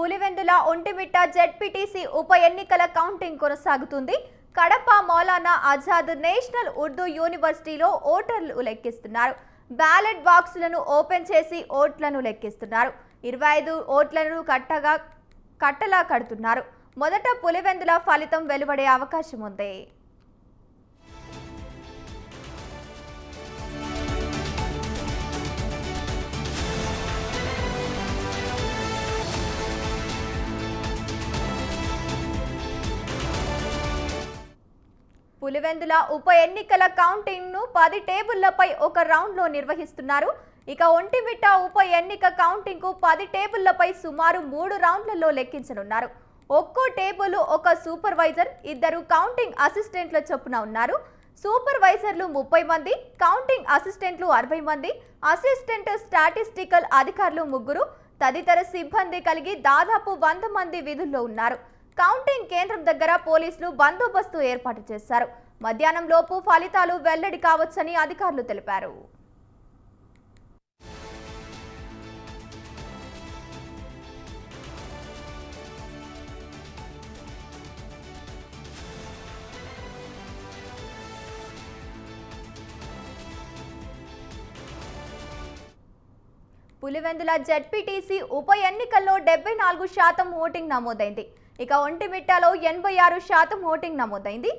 Pulivendula Vontimitta ZPTC ఉప ఎన్నికల counting కొనసాగుతుంది. కడప మౌలానా ఆజాద్ నేషనల్ ఉర్దూ యూనివర్సిటీలో ఓటర్లు లెక్కిస్తున్నారు. బ్యాలెట్ బాక్సులను ఓపెన్ చేసి ఓట్లను లెక్కిస్తున్నారు. 25 ఓట్లను కట్టలా కడుతున్నారు. మొదట పులివెందుల ఫలితం వెలువడే అవకాశం ఉంది. పులివెందుల ఉప ఎన్నికల కౌంటింగ్ ను 10 టేబుళ్లపై ఒక రౌండ్ లో నిర్వహిస్తున్నారు. ఇక ఒంటిమిట్ట ఉప ఎన్నిక కౌంటింగ్ కు 10 టేబుళ్లపై సుమారు 3 రౌండ్లలో లెక్కించనున్నారు. ఒక్కో టేబుల్ ఒక సూపర్వైజర్, 2 కౌంటింగ్ అసిస్టెంట్ల చొప్పున ఉన్నారు. సూపర్వైజర్లు 30 మంది, కౌంటింగ్ అసిస్టెంట్లు 60 మంది, అసిస్టెంట్ స్టాటిస్టికల్ అధికారులు 3, తదితర సిబ్బంది కలిగి దాదాపు 100 మంది విధుల్లో ఉన్నారు. కౌంటింగ్ కేంద్రం దగ్గర పోలీసులు బందోబస్తు ఏర్పాటు చేశారు. మధ్యాహ్నం లోపు ఫలితాలు వెల్లడి కావచ్చని అధికారులు తెలిపారు. పులివెందుల జెడ్పీటీసీ ఉప ఎన్నికల్లో 74% ఓటింగ్ నమోదైంది. ఇక ఒంటిమిట్టలో 86% ఓటింగ్ నమోదైంది.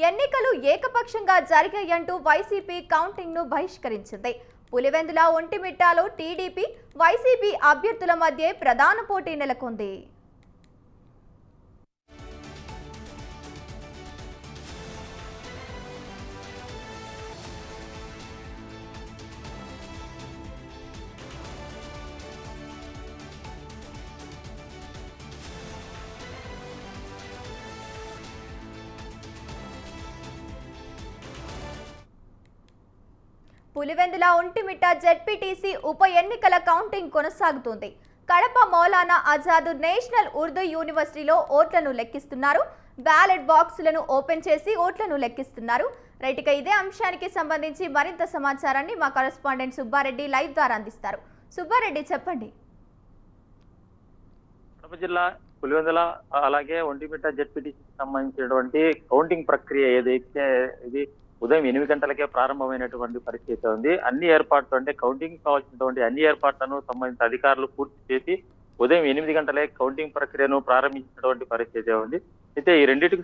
ఎన్నికలు ఏకపక్షంగా జరిగాయంటూ వైసీపీ కౌంటింగ్ ను బహిష్కరించింది. పులివెందుల ఒంటిమిట్టలో టీడీపీ, వైసీపీ అభ్యర్థుల మధ్య ప్రధాన పోటీ నెలకొంది. పులివెందుల ఒంటిమిట్ట జెడ్పీటీసీ ఉప ఎన్నికల కౌంటింగ్ కొనసాగుతుంది. కడప మౌలానా ఆజాద్ నేషనల్ ఉర్దూ యూనివర్సిటీలో ఓట్లను లెక్కిస్తున్నారు. బ్యాలెట్ బాక్సులను ఓపెన్ చేసి ఓట్లను లెక్కిస్తున్నారు. రైట్, ఇక ఇదే అంశానికి సంబంధించి మరింత సమాచారాన్ని మా కరెస్పాండెంట్ సుబ్బారెడ్డి లైవ్ ద్వారా అందిస్తారు. సుబ్బారెడ్డి, చెప్పండి. కడప జిల్లా పులివెందుల అలాగే ఒంటిమిట్ట జెడ్పీటీసీకి సంబంధించినటువంటి కౌంటింగ్ ప్రక్రియ ఏదైతే ఇది ఉదయం 8 గంటలకే ప్రారంభమైనటువంటి పరిస్థితి ఉంది. అన్ని ఏర్పాట్లు అంటే కౌంటింగ్ కావాల్సినటువంటి అన్ని ఏర్పాట్లను సంబంధించిన అధికారులు పూర్తి చేసి ఉదయం 8 గంటలే కౌంటింగ్ ప్రక్రియను ప్రారంభించినటువంటి పరిస్థితి ఉంది. అయితే ఈ రెండింటికి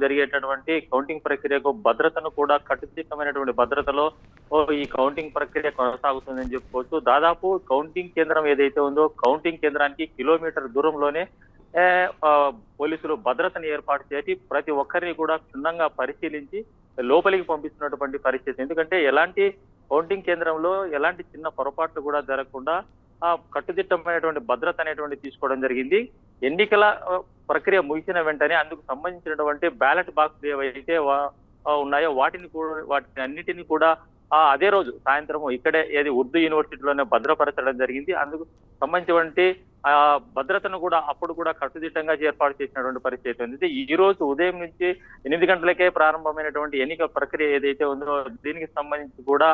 జరిగేటటువంటి కౌంటింగ్ ప్రక్రియకు భద్రతను కూడా కట్టుదిట్టమైనటువంటి భద్రతలో ఈ కౌంటింగ్ ప్రక్రియ కొనసాగుతుందని చెప్పుకోవచ్చు. దాదాపు కౌంటింగ్ కేంద్రం ఏదైతే ఉందో కౌంటింగ్ కేంద్రానికి కిలోమీటర్ దూరంలోనే పోలీసులు భద్రతను ఏర్పాటు చేసి ప్రతి ఒక్కరిని కూడా క్షుణ్ణంగా పరిశీలించి లోపలికి పంపిస్తున్నటువంటి పరిస్థితి. ఎందుకంటే ఎలాంటి కౌంటింగ్ కేంద్రంలో ఎలాంటి చిన్న పొరపాట్లు కూడా జరగకుండా కట్టుదిట్టమైనటువంటి భద్రత అనేటువంటి తీసుకోవడం జరిగింది. ఎన్నికల ప్రక్రియ ముగిసిన వెంటనే అందుకు సంబంధించినటువంటి బ్యాలెట్ బాక్స్ ఏవైతే ఉన్నాయో వాటిని అన్నిటినీ కూడా అదే రోజు సాయంత్రం ఇక్కడే ఉర్దూ యూనివర్సిటీలోనే భద్రపరచడం జరిగింది. అందుకు సంబంధించినటువంటి భద్రతను కూడా అప్పుడు కూడా కట్టుదిట్టంగా ఏర్పాటు చేసినటువంటి పరిస్థితి ఉంది. ఈ రోజు ఉదయం నుంచి 8 గంటలకే ప్రారంభమైనటువంటి ఎన్నికల ప్రక్రియ ఏదైతే ఉందో దీనికి సంబంధించి కూడా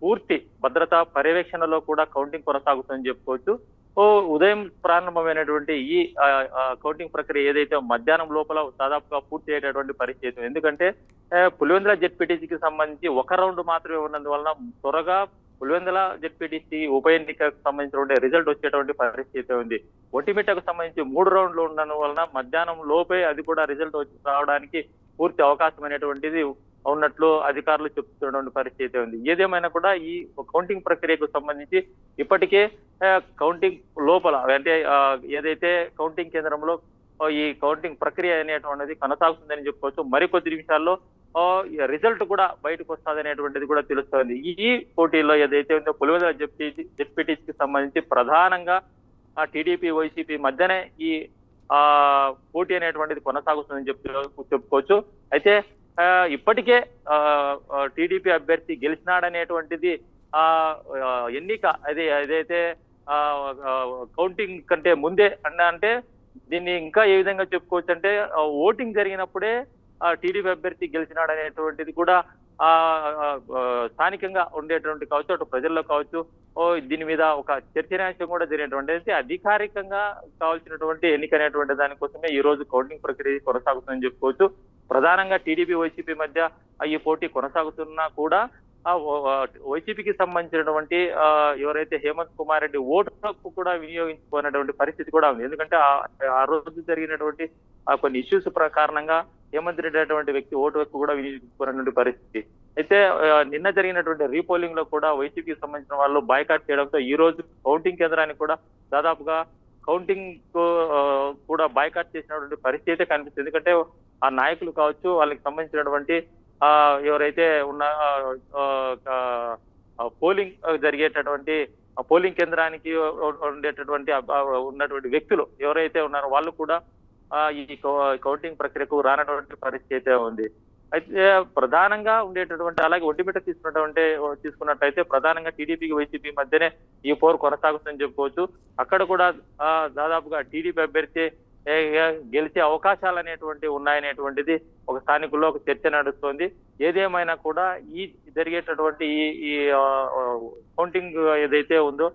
పూర్తి భద్రతా పర్యవేక్షణలో కూడా కౌంటింగ్ కొనసాగుతుందని చెప్పుకోవచ్చు. ఉదయం ప్రారంభమైనటువంటి ఈ కౌంటింగ్ ప్రక్రియ ఏదైతే మధ్యాహ్నం లోపల దాదాపుగా పూర్తి అయ్యేటటువంటి పరిస్థితి. ఎందుకంటే పులివెందుల జెడ్పీటీసీకి సంబంధించి ఒక రౌండ్ మాత్రమే ఉన్నందువలన త్వరగా పులివెందుల జెడ్పీటీసీ ఉప ఎన్నికకు సంబంధించినటువంటి రిజల్ట్ వచ్చేటువంటి పరిస్థితి ఉంది. ఒంటిమిట్టకు సంబంధించి 3 రౌండ్లు ఉండడం వలన మధ్యాహ్నం లోపే అది కూడా రిజల్ట్ రావడానికి పూర్తి అవకాశం అనేటువంటిది ఉన్నట్లు అధికారులు చెప్తున్నటువంటి పరిస్థితి ఉంది. ఏదేమైనా కూడా ఈ కౌంటింగ్ ప్రక్రియకు సంబంధించి ఇప్పటికే కౌంటింగ్ లోపల అంటే ఏదైతే కౌంటింగ్ కేంద్రంలో ఈ కౌంటింగ్ ప్రక్రియ అనేటువంటిది కొనసాగుతుందని చెప్పుకోవచ్చు. మరికొద్ది నిమిషాల్లో రిజల్ట్ కూడా బయటకు వస్తుంది అనేటువంటిది కూడా తెలుస్తోంది. ఈ పోటీలో ఏదైతే ఉందో పులివెందుల జెడ్పీటీసీకి సంబంధించి ప్రధానంగా టీడీపీ, వైసీపీ మధ్యనే ఈ పోటీ అనేటువంటిది కొనసాగుతుందని చెప్పుకోవచ్చు. అయితే ఇప్పటికే టీడీపీ అభ్యర్థి గెలిచినాడనేటువంటిది ఎన్నిక ఏదైతే కౌంటింగ్ కంటే ముందే అంటే దీన్ని ఇంకా ఏ విధంగా చెప్పుకోవచ్చు అంటే ఓటింగ్ జరిగినప్పుడే టీడీపీ అభ్యర్థి గెలిచినాడనేటువంటిది కూడా ఆ ఆ, ఆ, స్థానికంగా ఉండేటువంటి కావచ్చు, అటు ప్రజల్లో కావచ్చు, దీని మీద ఒక చర్చనీయాంశం కూడా జరిగినటువంటి అయితే అధికారికంగా కావాల్సినటువంటి ఎన్నిక అనేటువంటి దానికోసమే ఈ రోజు కౌంటింగ్ ప్రక్రియ కొనసాగుతుందని చెప్పుకోవచ్చు. ప్రధానంగా టీడీపీ వైసీపీ మధ్య ఈ పోటీ కొనసాగుతున్నా కూడా వైసీపీకి సంబంధించినటువంటి ఎవరైతే హేమంత్ కుమార్ రెడ్డి ఓటు హక్కు కూడా వినియోగించుకున్నటువంటి పరిస్థితి కూడా ఉంది. ఎందుకంటే ఆ రోజు జరిగినటువంటి కొన్ని ఇష్యూస్ కారణంగా హేమంత్ రెడ్డి అనేటువంటి వ్యక్తి ఓటు హక్కు కూడా వినియోగించుకున్నటువంటి పరిస్థితి. అయితే నిన్న జరిగినటువంటి రీపోలింగ్ లో కూడా వైసీపీకి సంబంధించిన వాళ్ళు బాయ్కాట్ చేయడంతో ఈ రోజు కౌంటింగ్ కేంద్రానికి కూడా దాదాపుగా కౌంటింగ్ కూడా బాయ్కాట్ చేసినటువంటి పరిస్థితి అయితే కనిపిస్తుంది. ఎందుకంటే ఆ నాయకులు కావచ్చు, వాళ్ళకి సంబంధించినటువంటి ఎవరైతే ఉన్న పోలింగ్ జరిగేటటువంటి పోలింగ్ కేంద్రానికి ఉండేటటువంటి ఉన్నటువంటి వ్యక్తులు ఎవరైతే ఉన్నారో వాళ్ళు కూడా ఈ కౌంటింగ్ ప్రక్రియకు రానటువంటి పరిస్థితి అయితే ఉంది. అయితే ప్రధానంగా ఉండేటటువంటి అలాగే ఒంటిమిట్ట తీసుకున్నట్టయితే ప్రధానంగా టీడీపీకి వైసీపీ మధ్యనే ఈ పోరు కొనసాగుతుందని చెప్పుకోవచ్చు. అక్కడ కూడా దాదాపుగా టీడీపీ అభ్యర్థి గెలిచే అవకాశాలు అనేటువంటి ఉన్నాయనేటువంటిది ఒక స్థానికుల్లో ఒక చర్చ నడుస్తోంది. ఏదేమైనా కూడా ఈ జరిగేటటువంటి ఈ కౌంటింగ్ ఏదైతే ఉందో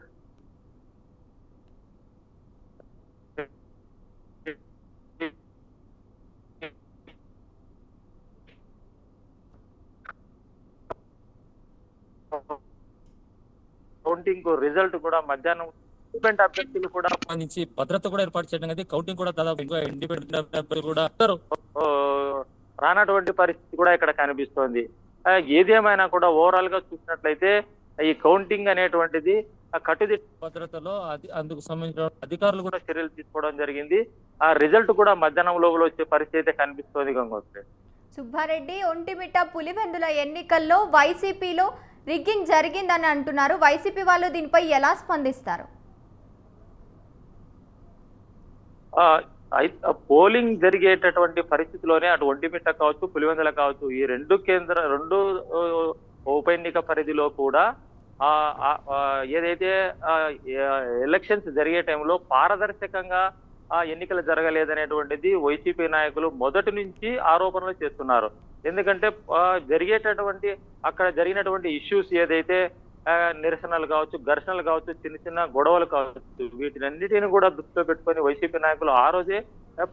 కౌంటింగ్ రిజల్ట్ కూడా మధ్యాహ్నం ఇండిపెండెంట్ అభ్యర్థులు కూడా సంబంధించి భద్రత కూడా ఏర్పాటు చేయడం అనేది కౌంటింగ్ కూడా దాదాపు ఇండిపెండెంట్ అభ్యర్థులు కూడా రానటువంటి పరిస్థితి కూడా ఇక్కడ కనిపిస్తోంది. ఏదేమైనా కూడా ఓవరాల్ గా చూసినట్లయితే ఈ కౌంటింగ్ అనేటువంటిది కట్టుదిట్ట భద్రతలో అందుకు సంబంధించిన అధికారులు కూడా చర్యలు తీసుకోవడం జరిగింది. ఆ రిజల్ట్ కూడా మధ్యాహ్నం లోపల వచ్చే పరిస్థితి అయితే కనిపిస్తోంది. గంగోత్రి సుబ్బారెడ్డి, ఒంటిమిట్ట పులివెందుల ఎన్నికల్లో వైసీపీలో రిగ్గింగ్ జరిగిందని అంటున్నారు. వైసీపీ వాళ్ళు దీనిపై ఎలా స్పందిస్తారు? పోలింగ్ జరిగేటటువంటి పరిస్థితిలోనే అటు ఒంటిమిట్ట కావచ్చు, పులివెందుల కావచ్చు, ఈ రెండు ఉప ఎన్నిక పరిధిలో కూడా ఏదైతే ఎలక్షన్స్ జరిగే టైంలో పారదర్శకంగా ఎన్నికలు జరగలేదనేటువంటిది వైసీపీ నాయకులు మొదటి నుంచి ఆరోపణలు చేస్తున్నారు. ఎందుకంటే అక్కడ జరిగినటువంటి ఇష్యూస్ ఏదైతే నిరసనలు కావచ్చు, ఘర్షణలు కావచ్చు, చిన్న చిన్న గొడవలు కావచ్చు, వీటినన్నిటిని కూడా దృష్టిలో పెట్టుకొని వైసీపీ నాయకులు ఆ రోజే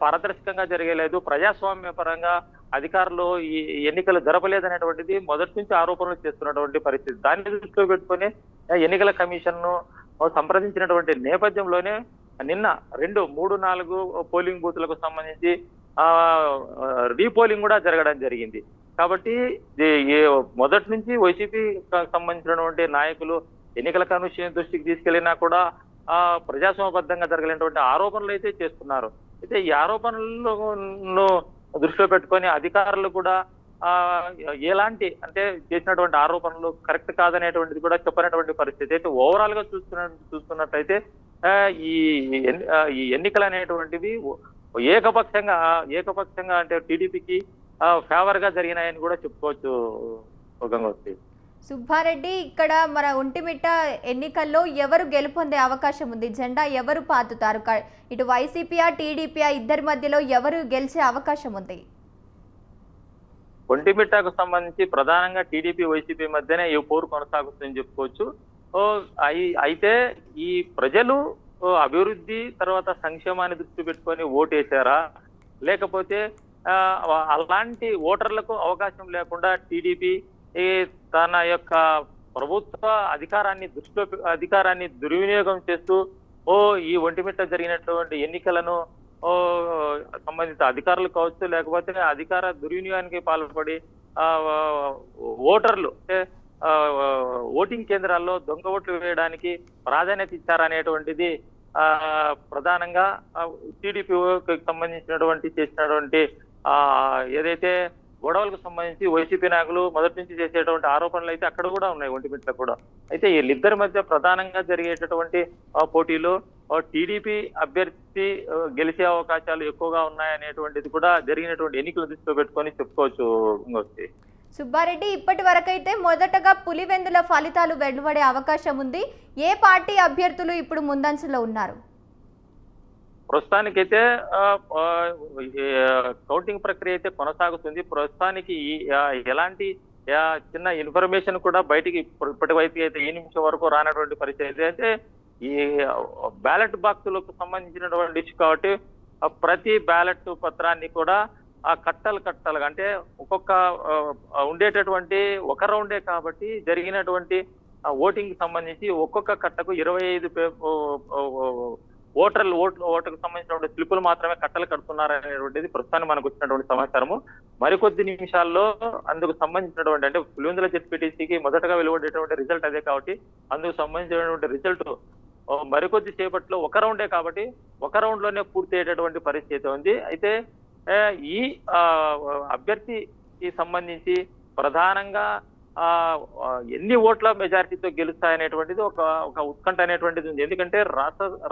పారదర్శకంగా జరగలేదు, ప్రజాస్వామ్య పరంగా అధికారులు ఈ ఎన్నికలు జరపలేదనేటువంటిది మొదటి నుంచి ఆరోపణలు చేస్తున్నటువంటి పరిస్థితి. దాన్ని దృష్టిలో పెట్టుకొని ఎన్నికల కమిషన్ ను సంప్రదించినటువంటి నేపథ్యంలోనే నిన్న 2, 3, 4 పోలింగ్ బూత్లకు సంబంధించి రీపోలింగ్ కూడా జరగడం జరిగింది. కాబట్టి మొదటి నుంచి వైసీపీ సంబంధించినటువంటి నాయకులు ఎన్నికల కమిషన్ దృష్టికి తీసుకెళ్లినా కూడా ప్రజాస్వామ్యబద్ధంగా జరగలేనటువంటి ఆరోపణలు అయితే చేస్తున్నారు. అయితే ఈ ఆరోపణలను దృష్టిలో పెట్టుకొని అధికారులు కూడా ఎలాంటి అంటే చేసినటువంటి ఆరోపణలు కరెక్ట్ కాదనేటువంటిది కూడా చెప్పనటువంటి పరిస్థితి. అయితే ఓవరాల్ గా చూస్తున్నట్టయితే ఈ ఎన్నికలు అనేటువంటివి ఏకపక్షంగా అంటే టీడీపీకి ఫేవర్ గా జరిగినాయని కూడా చెప్పుకోవచ్చు. గంగోత్రి, సుబ్బారెడ్డి, ఇక్కడ మన ఒంటిమిట్ట ఎన్నికల్లో ఎవరు గెలుపొందే అవకాశం ఉంది? జెండా ఎవరు పాతుతారు? ఇటు వైసీపీయా టీడీపీయా ఇద్దరి మధ్యలో ఎవరు గెలిచే అవకాశం ఉంది? ఒంటిమిట్టకు సంబంధించి ప్రధానంగా టీడీపీ వైసీపీ మధ్యనే ఈ పోరు కొనసాగుతుందని చెప్పుకోవచ్చు. అయితే ఈ ప్రజలు అభివృద్ధి తర్వాత సంక్షేమాన్ని దృష్టి పెట్టుకొని ఓటేశారా, లేకపోతే అలాంటి ఓటర్లకు అవకాశం లేకుండా టీడీపీ తన యొక్క ప్రభుత్వ అధికారాన్ని దుర్వినియోగం చేస్తూ ఈ ఒంటిమిట్ట జరిగినటువంటి ఎన్నికలను సంబంధిత అధికారులు కావచ్చు, లేకపోతే అధికార దుర్వినియోగానికి పాల్పడి ఓటర్లు అంటే ఓటింగ్ కేంద్రాల్లో దొంగ ఓట్లు వేయడానికి ప్రాధాన్యత ఇచ్చారనేటువంటిది ప్రధానంగా టీడీపీకి సంబంధించినటువంటి చేసినటువంటి ఏదైతే గొడవలకు సంబంధించి వైసీపీ నాయకులు మొదటి నుంచి చేసేటువంటి ఆరోపణలు అయితే అక్కడ కూడా ఉన్నాయి, ఒంటిమిట్ల కూడా. అయితే వీళ్ళిద్దరి మధ్య ప్రధానంగా జరిగేటటువంటి పోటీలో టీడీపీ అభ్యర్థి గెలిచే అవకాశాలు ఎక్కువగా ఉన్నాయనేటువంటిది కూడా జరిగినటువంటి ఎన్నికల దృష్టిలో పెట్టుకొని చెప్పుకోవచ్చు. సుబ్బారెడ్డి, ఇప్పటి వరకైతే మొదటగా పులివెందుల ఫలితాలు వెలువడే అవకాశం ఉంది. ఏ పార్టీ అభ్యర్థులు ఇప్పుడు ముందంజలో ఉన్నారు? ప్రస్తుతానికైతే కౌంటింగ్ ప్రక్రియ అయితే కొనసాగుతుంది. ప్రస్తుతానికి ఎలాంటి చిన్న ఇన్ఫర్మేషన్ కూడా బయటికి ఇప్పటి వరకు అయితే ఈ నిమిషం వరకు రానటువంటి పరిస్థితి అయితే ఈ బ్యాలెట్ బాక్సులకు సంబంధించినటువంటి ఇష్యూ కాబట్టి ప్రతి బ్యాలెట్ పత్రాన్ని కూడా ఆ కట్టలుగా అంటే ఒక్కొక్క ఉండేటటువంటి ఒక రౌండే కాబట్టి జరిగినటువంటి ఓటింగ్ సంబంధించి ఒక్కొక్క కట్టకు 25 ఓటుకు సంబంధించినటువంటి స్లిప్పులు మాత్రమే కట్టలు కడుతున్నారనేటువంటిది ప్రస్తుతానికి మనకు వచ్చినటువంటి సమాచారము. మరికొద్ది నిమిషాల్లో అందుకు సంబంధించినటువంటి అంటే పులివెందుల జెడ్పీటీసీకి మొదటగా వెలువడేటువంటి రిజల్ట్ అదే కాబట్టి అందుకు సంబంధించినటువంటి రిజల్ట్ మరికొద్ది సేపట్లో ఒక రౌండే కాబట్టి ఒక రౌండ్ లోనే పూర్తి అయ్యేటటువంటి పరిస్థితి ఉంది. అయితే ఈ అభ్యర్థికి సంబంధించి ప్రధానంగా ఎన్ని ఓట్ల మెజారిటీతో గెలుస్తాయనేటువంటిది ఒక ఉత్కంఠ అనేటువంటిది ఉంది. ఎందుకంటే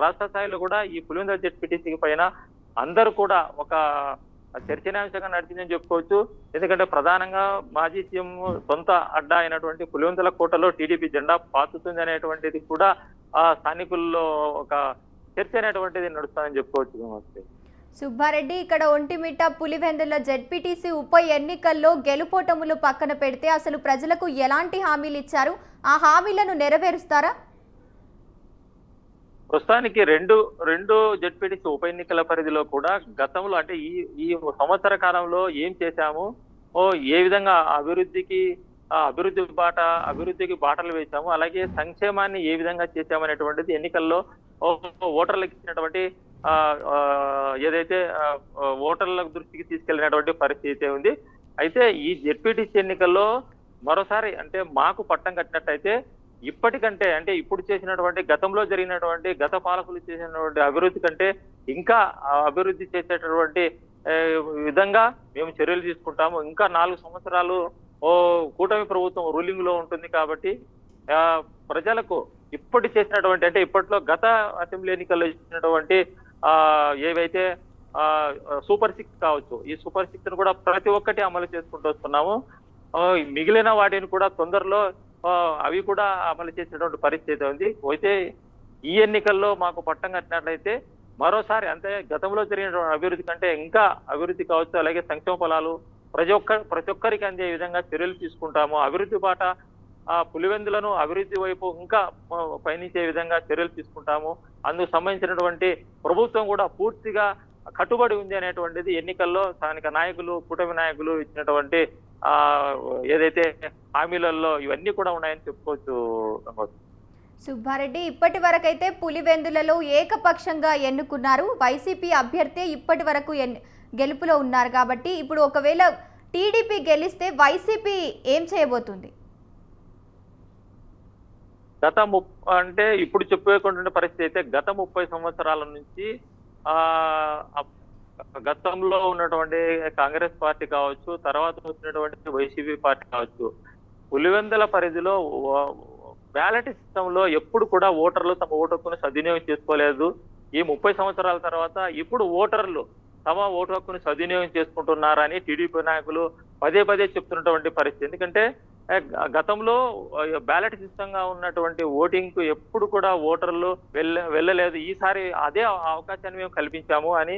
రాష్ట్ర స్థాయిలో కూడా ఈ పులివెందుల జెడ్పీటీసీ పైన అందరూ కూడా ఒక చర్చనీయాంశంగా నడిచిందని చెప్పుకోవచ్చు. ఎందుకంటే ప్రధానంగా మాజీ సీఎం సొంత అడ్డా అయినటువంటి పులివెందుల కోటలో టీడీపీ జెండా పాతుతుంది అనేటువంటిది కూడా స్థానికుల్లో ఒక చర్చ అనేటువంటిది నడుస్తుందని చెప్పుకోవచ్చు. సుబ్బారెడ్డి, ఇక్కడ ఒంటిమిట్ట పులివెందుల జెడ్పీటీసీ ఉప ఎన్నికల్లో గెలుపోటములు పక్కన పెడితే అసలు ప్రజలకు ఎలాంటి హామీలు ఇచ్చారు? ఆ హామీలను నెరవేరుస్తారా? ప్రస్తుతానికి రెండు జెడ్పీటీసీ ఉప ఎన్నికల పరిధిలో కూడా గతంలో అంటే ఈ సంవత్సర కాలంలో ఏం చేశాము, ఏ విధంగా అభివృద్ధికి బాటలు వేశాము, అలాగే సంక్షేమాన్ని ఏ విధంగా చేశామనేటువంటిది ఎన్నికల్లో ఓటర్లకు ఇచ్చినటువంటి ఏదైతే ఓటర్ల దృష్టికి తీసుకెళ్లినటువంటి పరిస్థితి ఉంది. అయితే ఈ జెడ్పీటీసీ ఎన్నికల్లో మరోసారి అంటే మాకు పట్టం కట్టినట్టయితే ఇప్పటికంటే అంటే ఇప్పుడు చేసినటువంటి గతంలో జరిగినటువంటి గత పాలకులు చేసినటువంటి అభివృద్ధి కంటే ఇంకా అభివృద్ధి చేసేటటువంటి విధంగా మేము చర్యలు తీసుకుంటాము. ఇంకా 4 సంవత్సరాలు కూటమి ప్రభుత్వం రూలింగ్ లో ఉంటుంది కాబట్టి ప్రజలకు ఇప్పటి చేసినటువంటి అంటే ఇప్పట్లో గత అసెంబ్లీ ఎన్నికల్లో ఇచ్చినటువంటి ఏవైతే సూపర్ 6 కావచ్చు, ఈ సూపర్ 6 ను కూడా ప్రతి ఒక్కటి అమలు చేసుకుంటూ వస్తున్నాము. మిగిలిన వాటిని కూడా తొందరలో అవి కూడా అమలు చేసేటువంటి పరిస్థితి ఉంది. అయితే ఈ ఎన్నికల్లో మాకు పట్టం కట్టినట్లయితే మరోసారి అంటే గతంలో జరిగిన అభివృద్ధి కంటే ఇంకా అభివృద్ధి కావచ్చు, అలాగే సంక్షేమ ఫలాలు ప్రతి ఒక్కరికి అందే విధంగా చర్యలు తీసుకుంటాము. అభివృద్ధి బాట పులివెందులను అభివృద్ధి వైపు ఇంకా పయనించే విధంగా చర్యలు తీసుకుంటాము. అందుకు సంబంధించినటువంటి ప్రభుత్వం కూడా పూర్తిగా కట్టుబడి ఉంది అనేటువంటిది ఎన్నికల్లో స్థానిక నాయకులు, కూటమి నాయకులు ఇచ్చినటువంటి ఏదైతే హామీలలో ఇవన్నీ కూడా ఉన్నాయని చెప్పుకోవచ్చు. సుబ్బారెడ్డి, ఇప్పటి వరకైతే పులివెందులలో ఏకపక్షంగా ఎన్నుకున్నారు. వైసీపీ అభ్యర్థి ఇప్పటి వరకు గెలుపులో ఉన్నారు కాబట్టి ఇప్పుడు ఒకవేళ టీడీపీ గెలిస్తే వైసీపీ ఏం చేయబోతుంది? అంటే ఇప్పుడు చెప్పుకోకుండా పరిస్థితి అయితే గత 30 సంవత్సరాల నుంచి గతంలో ఉన్నటువంటి కాంగ్రెస్ పార్టీ కావచ్చు, తర్వాత వచ్చినటువంటి వైసీపీ పార్టీ కావచ్చు, పులివెందుల పరిధిలో బ్యాలెట్ సిస్టమ్ లో ఎప్పుడు కూడా ఓటర్లు తమ ఓటు హక్కును సద్వినియోగం చేసుకోలేదు. ఈ 30 సంవత్సరాల తర్వాత ఇప్పుడు ఓటర్లు తమ ఓటు హక్కును సద్వినియోగం చేసుకుంటున్నారని టీడీపీ నాయకులు పదే చెప్తున్నటువంటి పరిస్థితి. ఎందుకంటే గతంలో బ్యాలెట్ సిస్టమ్ గా ఉన్నటువంటి ఓటింగ్ కు ఎప్పుడు కూడా ఓటర్లు వెళ్ళలేదు. ఈసారి అదే అవకాశాన్ని మేము కల్పించాము అని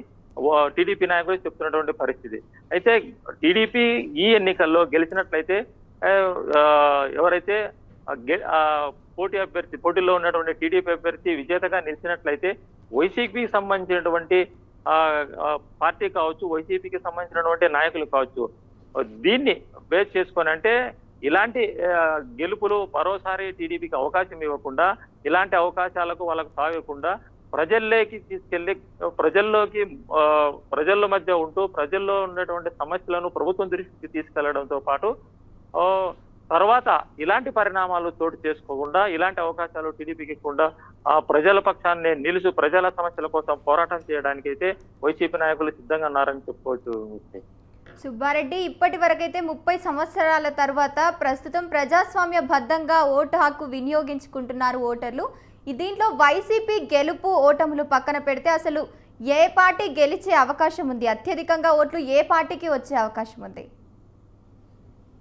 టీడీపీ నాయకులు చెప్తున్నటువంటి పరిస్థితి. అయితే టీడీపీ ఈ ఎన్నికల్లో గెలిచినట్లయితే ఎవరైతే పోటీలో ఉన్నటువంటి టీడీపీ అభ్యర్థి విజేతగా నిలిచినట్లయితే వైసీపీకి సంబంధించినటువంటి పార్టీ కావచ్చు, వైసీపీకి సంబంధించినటువంటి నాయకులు కావచ్చు, దీన్ని బేస్ చేసుకొని అంటే ఇలాంటి గెలుపులు మరోసారి టీడీపీకి అవకాశం ఇవ్వకుండా, ఇలాంటి అవకాశాలకు వాళ్ళకు తాగకుండా ప్రజల్లోకి తీసుకెళ్లి ప్రజల మధ్య ఉంటూ ప్రజల్లో ఉన్నటువంటి సమస్యలను ప్రభుత్వం దృష్టికి తీసుకెళ్లడంతో పాటు తర్వాత ఇలాంటి పరిణామాలు చోటు చేసుకోకుండా, ఇలాంటి అవకాశాలు టీడీపీకి ఇవ్వకుండా ప్రజల పక్షాన్ని నిలుచు ప్రజల సమస్యల కోసం పోరాటం చేయడానికి అయితే వైసీపీ నాయకులు సిద్ధంగా ఉన్నారని చెప్పుకోవచ్చు. సుబ్బారెడ్డి, ఇప్పటి వరకైతే 30 సంవత్సరాల తర్వాత ప్రస్తుతం ప్రజాస్వామ్య బద్ధంగా ఓటు హక్కు వినియోగించుకుంటున్నారు ఓటర్లు. దీంట్లో వైసీపీ గెలుపు ఓటములు పక్కన పెడితే అసలు ఏ పార్టీ గెలిచే అవకాశం ఉంది? అత్యధికంగా ఓట్లు ఏ పార్టీకి వచ్చే అవకాశం ఉంది?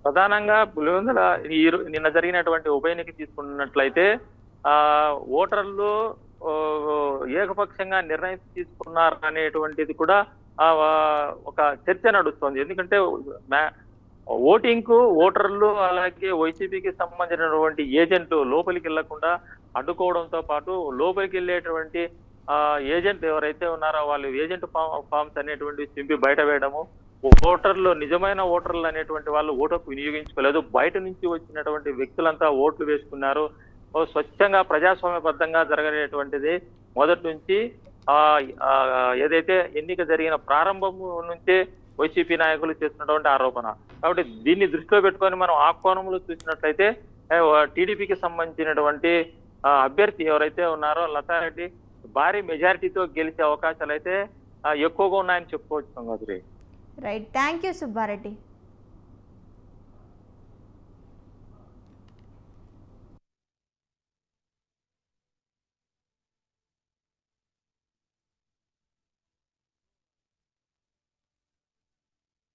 ప్రధానంగా పులివెందుల నిన్న జరిగినటువంటి ఉప ఎన్నిక తీసుకున్నట్లయితే ఓటర్లు ఏకపక్షంగా నిర్ణయం తీసుకున్నారు అనేటువంటిది కూడా ఒక చర్చ నడుస్తోంది. ఎందుకంటే ఓటింగ్ కు ఓటర్లు అలాగే వైసీపీకి సంబంధించినటువంటి ఏజెంట్లు లోపలికి వెళ్లకుండా అడ్డుకోవడంతో పాటు లోపలికి వెళ్ళేటువంటి ఏజెంట్ ఎవరైతే ఉన్నారో వాళ్ళు ఏజెంట్ ఫామ్స్ అనేటువంటి చింపి బయట వేయడము, ఓటర్లు నిజమైన ఓటర్లు అనేటువంటి వాళ్ళు ఓటుకు వినియోగించుకోలేదు, బయట నుంచి వచ్చినటువంటి వ్యక్తులంతా ఓట్లు వేసుకున్నారు. స్వచ్ఛంగా ప్రజాస్వామ్యబద్ధంగా జరగనేటువంటిది మొదటి నుంచి ఏదైతే ఎన్నిక జరిగిన ప్రారంభం నుంచే వైసీపీ నాయకులు చేస్తున్నటువంటి ఆరోపణ. కాబట్టి దీన్ని దృష్టిలో పెట్టుకొని మనం ఆ కోణంలో చూసినట్లయితే టీడీపీకి సంబంధించినటువంటి అభ్యర్థి ఎవరైతే ఉన్నారో లతారెడ్డి భారీ మెజారిటీతో గెలిచే అవకాశాలు అయితే ఎక్కువగా ఉన్నాయని చెప్పుకోవచ్చు Gangotri. Right, thank you Subbareddy.